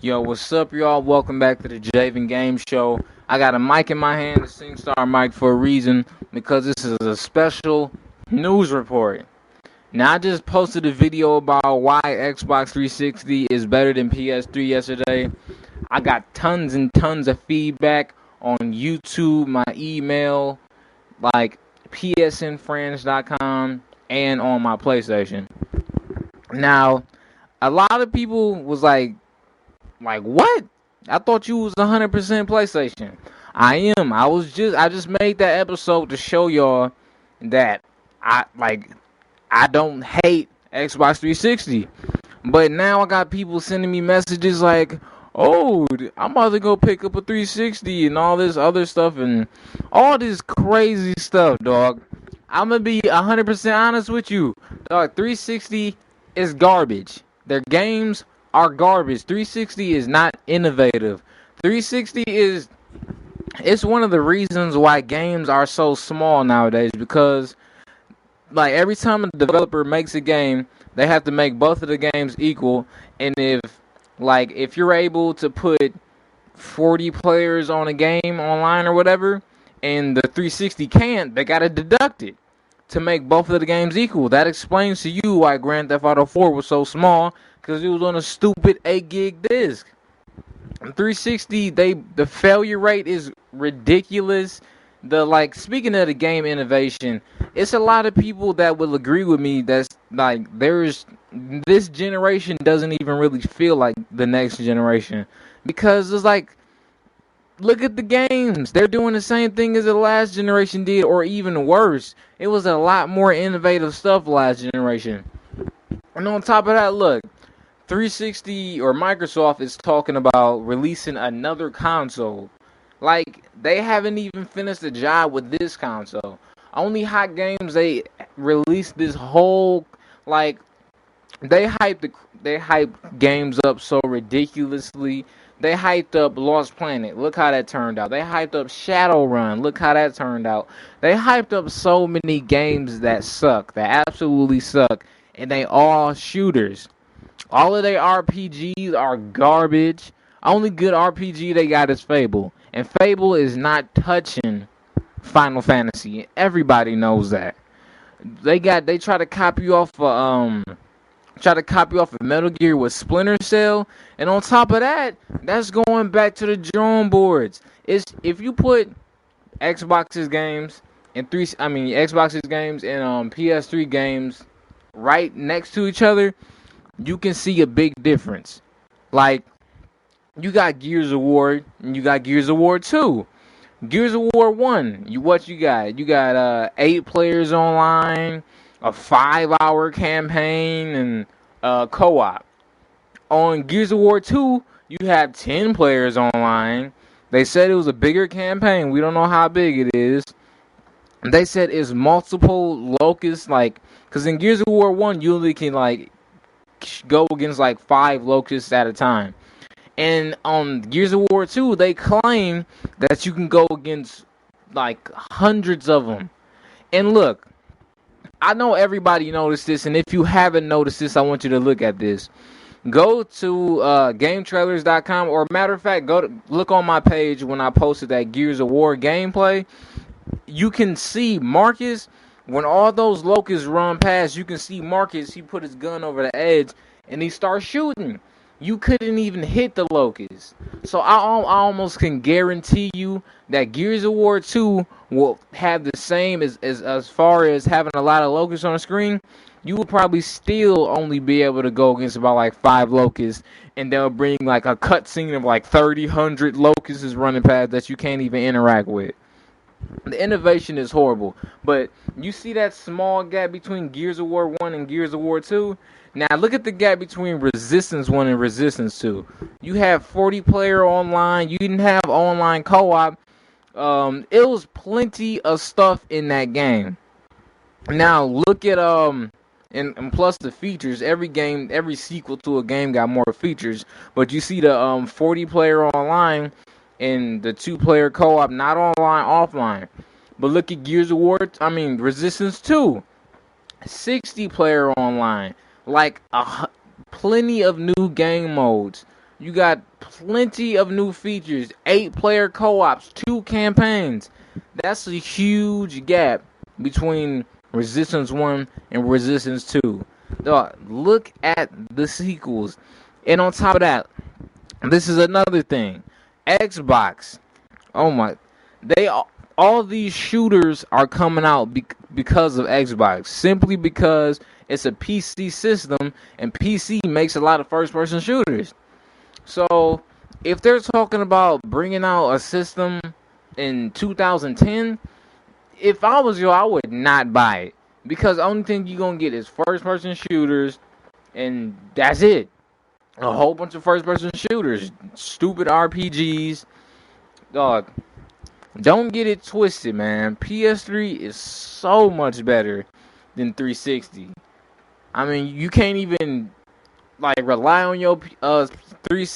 Yo, what's up, y'all? Welcome back to the Javan Game Show. I got a mic in my hand, a SingStar mic, for a reason, because this is a special news report. Now, I just posted a video about why Xbox 360 is better than PS3 yesterday. I got tons and tons of feedback on YouTube, my email, like psnfriends.com, and on my PlayStation. Now, a lot of people was like, what? I thought you was 100% PlayStation. I am. I just made that episode to show y'all that I don't hate Xbox 360. But now I got people sending me messages like, "Oh, I'm about to go pick up a 360 and all this other stuff and all this crazy stuff, dog." I'm gonna be 100% honest with you, dog. 360 is garbage. Their games are garbage. 360 is not innovative. 360 it's one of the reasons why games are so small nowadays, because like every time a developer makes a game, they have to make both of the games equal. And if you're able to put 40 players on a game online or whatever, and the 360 can't, they gotta deduct it to make both of the games equal. That explains to you why Grand Theft Auto 4 was so small, because it was on a stupid 8 gig disc. 360, the failure rate is ridiculous. Speaking of the game innovation, it's a lot of people that will agree with me that's like this generation doesn't even really feel like the next generation, because it's like, look at the games. They're doing the same thing as the last generation did, or even worse. It was a lot more innovative stuff last generation. And on top of that, look, 360 or Microsoft is talking about releasing another console. Like, they haven't even finished the job with this console. Only hot games they released this whole, like, they hyped games up so ridiculously. They hyped up Lost Planet. Look how that turned out. They hyped up Shadowrun. Look how that turned out. They hyped up so many games that suck, that absolutely suck, and they all shooters. All of their RPGs are garbage. Only good RPG they got is Fable, and Fable is not touching Final Fantasy. Everybody knows that. They try to copy off Metal Gear with Splinter Cell, and on top of that, that's going back to the drawing boards. If you put Xbox's games and PS3 games right next to each other, you can see a big difference. Like, you got Gears of War and you got Gears of War 2. Gears of War 1, you got? You got 8 players online, a 5-hour campaign, and co-op. On Gears of War 2, you have 10 players online. They said it was a bigger campaign. We don't know how big it is. They said it's multiple locusts, because in Gears of War 1, you only can, go against, 5 locusts at a time. And on Gears of War 2, they claim that you can go against, hundreds of them. And look, I know everybody noticed this, and if you haven't noticed this, I want you to look at this. Go to GameTrailers.com, or matter of fact, look on my page when I posted that Gears of War gameplay. You can see Marcus, when all those locusts run past, you can see Marcus, he put his gun over the edge, and he starts shooting. You couldn't even hit the locusts. So I almost can guarantee you that Gears of War 2 will have the same as far as having a lot of locusts on the screen. You will probably still only be able to go against about 5 locusts, and they'll bring a cutscene of 300 locusts is running past that you can't even interact with. The innovation is horrible, but you see that small gap between Gears of War 1 and Gears of War 2? Now look at the gap between Resistance 1 and Resistance 2. You have 40 player online. You didn't have online co-op. It was plenty of stuff in that game. Now look at and plus the features. Every sequel to a game got more features. But you see the 40 player online and the 2-player co-op, not online, offline. But look at Resistance 2, 60 player online. Plenty of new game modes. You got plenty of new features, 8-player co-ops, 2 campaigns. That's a huge gap between Resistance 1 and Resistance 2. Dog, look at the sequels. And on top of that, this is another thing. Xbox. Oh my. All these shooters are coming out because of Xbox. Simply because it's a PC system and PC makes a lot of first-person shooters. So, if they're talking about bringing out a system in 2010, if I was you, I would not buy it. Because the only thing you're going to get is first-person shooters, and that's it. A whole bunch of first-person shooters. Stupid RPGs. Dog, don't get it twisted, man. PS3 is so much better than 360. I mean, you can't even, like, rely on your 360